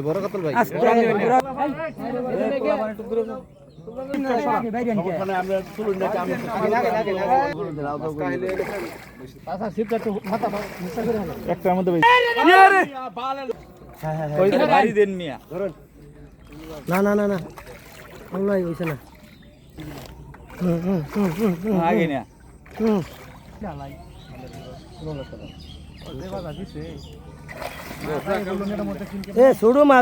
বড় কাতল ভাই একটার মধ্যে না না না না আল্লাহ হইছে না আগে না এ ছোট মাছ